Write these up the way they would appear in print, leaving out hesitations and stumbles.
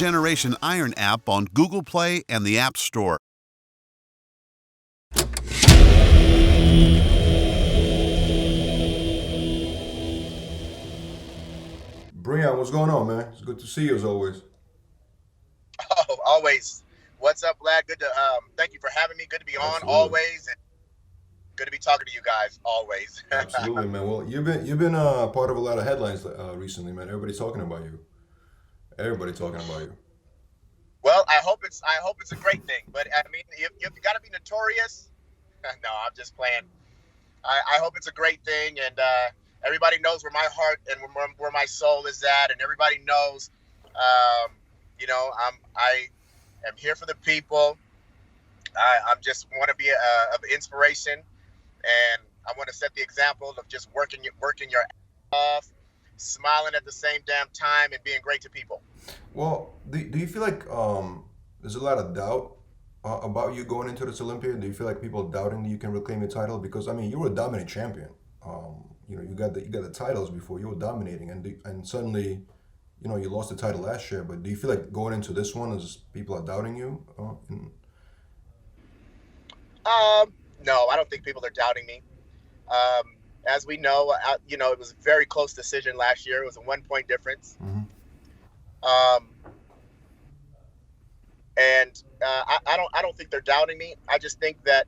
generation iron app on Google Play and the App Store. Breon, what's going on, man? It's good to see you as always. Oh, always. What's up, lad? Good to thank you for having me. Good to be on. Absolutely. Always, and good to be talking to you guys always. Absolutely, man. Well, you've been part of a lot of headlines recently, man. Everybody's talking about you. Everybody talking about you. Well, I hope it's a great thing. But I mean, you got to be notorious. No, I'm just playing. I hope it's a great thing, and everybody knows where my heart and where my soul is at, and everybody knows. I am here for the people. I just want to be of inspiration, and I want to set the example of just working your ass off, smiling at the same damn time, and being great to people. Well, do you feel like there's a lot of doubt about you going into this Olympia? Do you feel like people doubting that you can reclaim the title? Because I mean, you were a dominant champion. You got the titles before. You were dominating, and suddenly, you lost the title last year. But do you feel like going into this one, as people are doubting you? No, I don't think people are doubting me. As we know, it was a very close decision last year. It was a 1-point difference. Mm-hmm. I don't think they're doubting me. I just think that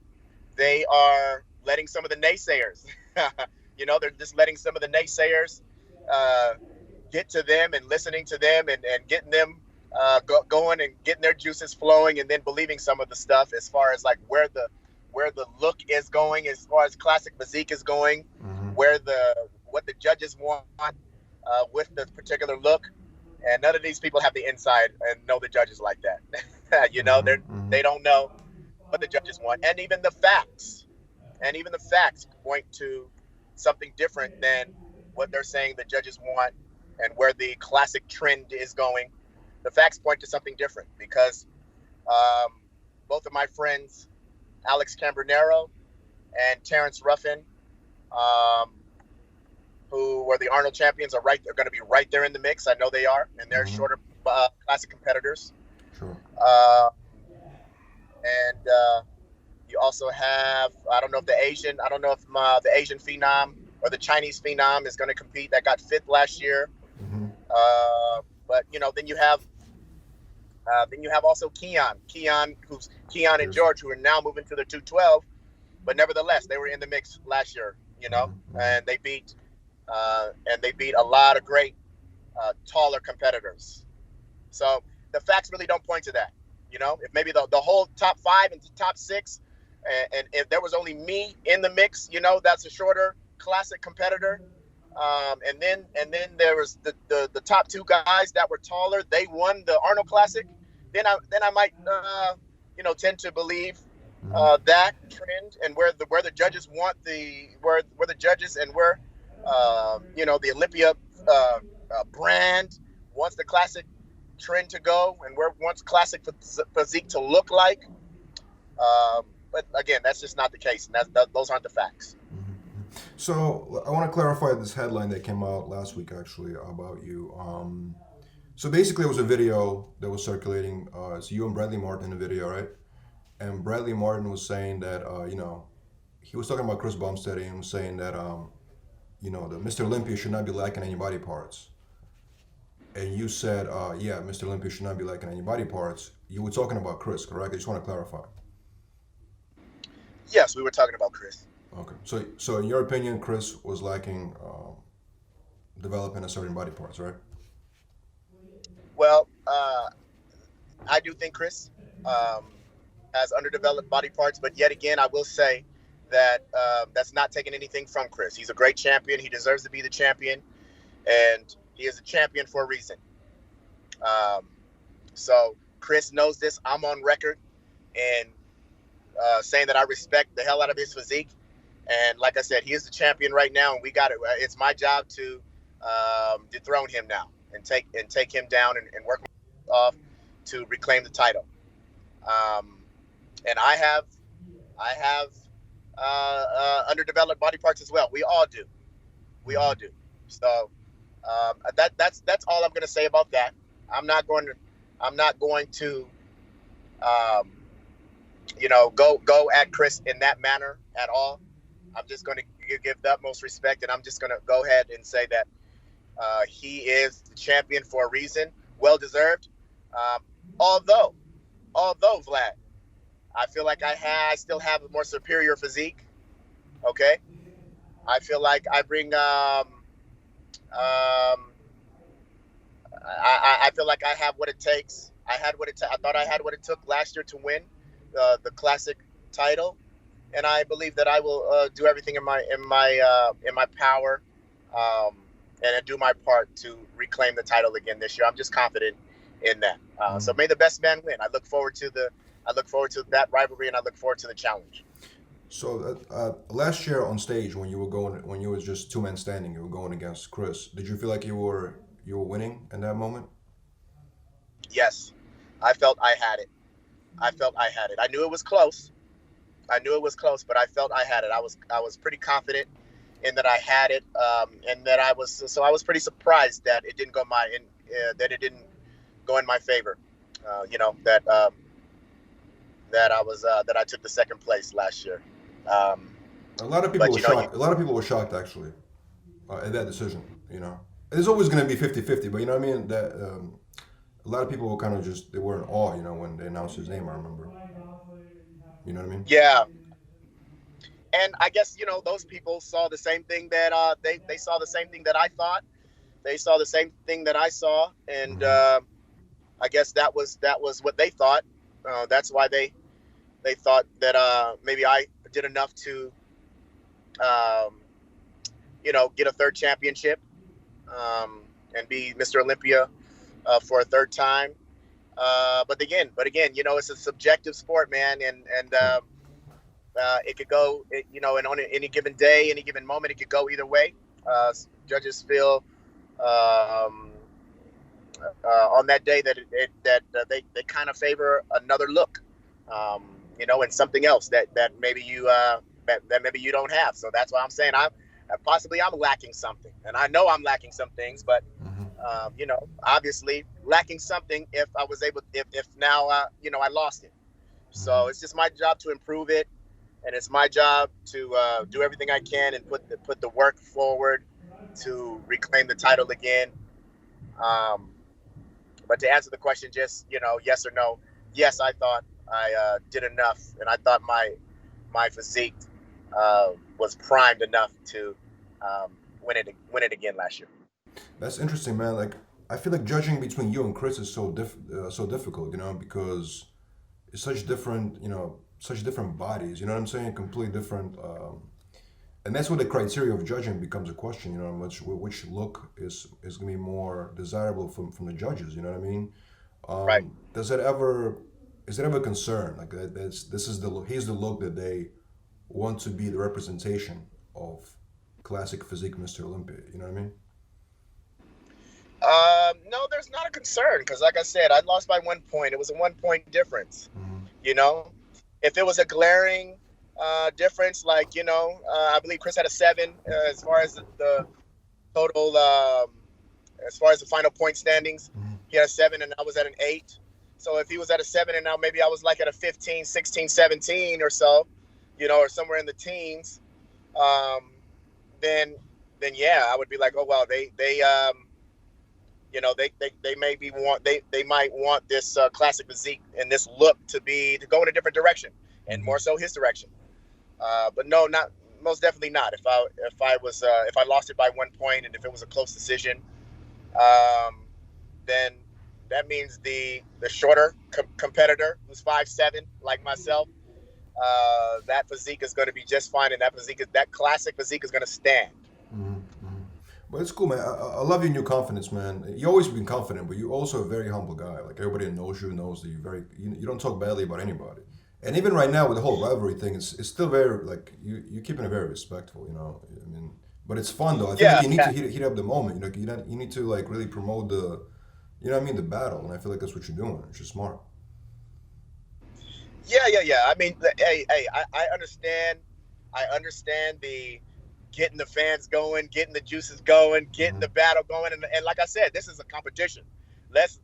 they are letting some of the naysayers, they're just letting some of the naysayers get to them and listening to them and getting them going and getting their juices flowing, and then believing some of the stuff as far as like where the look is going, as far as Classic Physique is going, Mm-hmm. what the judges want with the particular look. And none of these people have the inside and know the judges like that. Mm-hmm. They don't know what the judges want. And even the facts point to something different than what they're saying the judges want and where the classic trend is going. The facts point to something different because both of my friends, Alex Cambronero and Terrence Ruffin, who were the Arnold champions, are going to be right there in the mix. I know they are, and they're Mm-hmm. shorter classic competitors. Sure. You also have, I don't know if the Asian phenom or the Chinese phenom is going to compete. That got 5th last year. Mm-hmm. But then you have also Keon and George, who are now moving to the 212, but nevertheless they were in the mix last year. Mm-hmm. And they beat a lot of great taller competitors. So the facts really don't point to that. If maybe the whole top 5 and top 6, and if there was only me in the mix, that's a shorter classic competitor. And then there was the top 2 guys that were taller. They won the Arnold Classic. Then I might tend to believe that trend, and where the judges want where the judges and where the Olympia brand wants the classic trend to go, and where wants classic physique to look like. But again, that's just not the case, and those aren't the facts. Mm-hmm. So I want to clarify this headline that came out last week, actually, about you. So basically, it was a video that was circulating. It's you and Bradley Martyn in the video, right? And Bradley Martyn was saying that, he was talking about Chris Bumstead, and he was saying that, that Mr. Olympia should not be lacking any body parts. And you said, yeah, Mr. Olympia should not be lacking any body parts. You were talking about Chris, correct? I just want to clarify. Yes, we were talking about Chris. Okay. So in your opinion, Chris was lacking developing a certain body parts, right? Well, I do think Chris has underdeveloped body parts, but yet again, I will say that that's not taking anything from Chris. He's a great champion. He deserves to be the champion, and he is a champion for a reason. So Chris knows this. I'm on record and saying that I respect the hell out of his physique. And like I said, he is the champion right now, and we got it. It's my job to dethrone him now and take him down and work off to reclaim the title. And I have underdeveloped body parts as well. We all do. So that's all I'm going to say about that. I'm not going to I'm not going to, go at Chris in that manner at all. I'm just going to give the utmost respect, and I'm just going to go ahead and say that he is the champion for a reason, well deserved. Although Vlad, I feel like I still have a more superior physique. Okay, I feel like I bring. I feel like I have what it takes. I thought I had what it took last year to win the classic title, and I believe that I will do everything in my power, and do my part to reclaim the title again this year. I'm just confident in that. So may the best man win. I look forward to that rivalry, and I look forward to the challenge. So last year on stage, when you was just two men standing, you were going against Chris. Did you feel like you were winning in that moment? Yes, I felt I had it. I knew it was close, but I felt I had it. I was pretty confident in that I had it, and that I was pretty surprised that it didn't go in my favor. That I took the second place last year. A lot of people were shocked. A lot of people were shocked actually at that decision. It's always going to be 50-50, but you know what I mean. That a lot of people were kind of they were in awe, when they announced his name. I remember. You know what I mean? Yeah. And I guess those people saw the same thing that they saw the same thing that I thought. They saw the same thing that I saw, and I guess that was what they thought. That's why they thought that maybe I did enough to get a third championship, and be Mr. Olympia for a third time. But again, it's a subjective sport, man, and it could go, and on any given day, any given moment, it could go either way. Judges feel on that day that they kind of favor another look, and something else that maybe you don't have. So that's why I'm saying I'm lacking something, and I know I'm lacking some things, but obviously lacking something if I was able, if now I lost it. So it's just my job to improve it, and it's my job to do everything I can and put the work forward to reclaim the title again. But to answer the question, just yes or no, yes, I thought I did enough, and I thought my physique was primed enough to win it again last year. That's interesting, man. Like, I feel like judging between you and Chris is so difficult, because it's such different bodies. You know what I'm saying? Completely different. And that's where the criteria of judging becomes a question. Which look is going to be more desirable from the judges. You know what I mean? Right. Is that ever a concern? Like this is the look. Here's the look that they want to be the representation of Classic Physique Mr. Olympia. You know what I mean? No, there's not a concern, because like I said, I lost by 1 point. It was a 1 point difference. If it was a glaring difference, like I believe Chris had a 7 as far as the total, as far as the final point standings. He had a 7 and I was at an 8. So if he was at a 7 and now maybe I was like at a 15, 16, 17 or so, or somewhere in the teens, then yeah, I would be like, oh well, they might want this classic physique and this look to go in a different direction, and more so his direction. But no, not most definitely not. If I lost it by 1 point and if it was a close decision, then that means the shorter competitor who's 5'7" like myself, that physique is going to be just fine, and that classic physique is going to stand. But it's cool, man. I love your new confidence, man. You've always been confident, but you're also a very humble guy. Like, everybody that knows you knows that you don't talk badly about anybody. And even right now with the whole rivalry thing, it's still very, like, you're keeping it very respectful, I mean, but it's fun though. I feel like you need to heat up the moment. You need to like really promote the battle. And I feel like that's what you're doing. It's just smart. Yeah. I mean, hey, I understand. I understand the getting the fans going, getting the juices going, getting the battle going, and like I said, this is a competition. Let's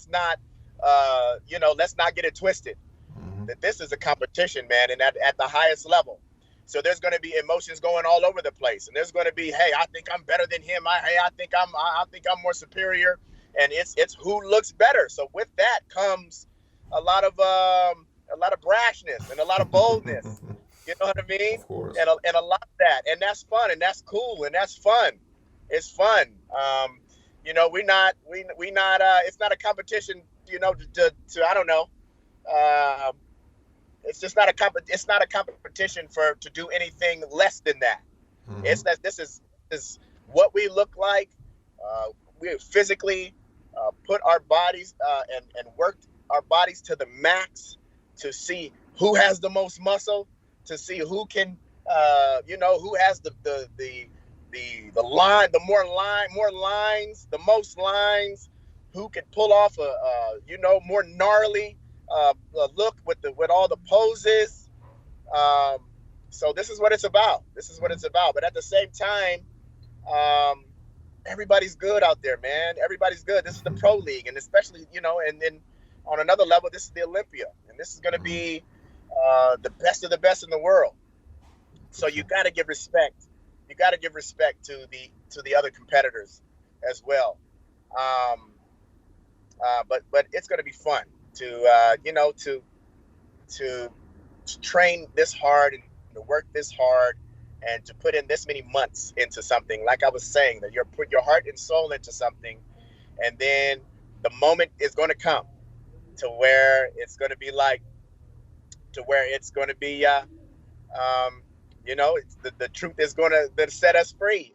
not let's not get it twisted. Mm-hmm. That this is a competition, man, and at the highest level. So there's going to be emotions going all over the place, and there's going to be, hey, I think I'm better than him. I think I'm more superior, and it's who looks better. So with that comes a lot of brashness and a lot of boldness. You know what I mean? Of course. And a lot of that, and that's fun, and that's cool, and that's fun. It's fun. We're not. It's not a competition. To I don't know. It's just not it's not a competition to do anything less than that. Mm-hmm. It's that this is what we look like. We physically put our bodies and worked our bodies to the max to see who has the most muscle, to see who can who has the line, more lines, the most lines, who can pull off a more gnarly look with all the poses. So this is what it's about. But at the same time, everybody's good out there, man. Everybody's good. This is the pro league, and especially and then on another level, this is the Olympia, and this is going to be the best of the best in the world. So you got to give respect. You got to give respect to the other competitors as well. But it's going to be fun to train this hard and to work this hard and to put in this many months into something. Like I was saying, that you put your heart and soul into something, and then the moment is going to come to where it's going to be the truth is going to set us free.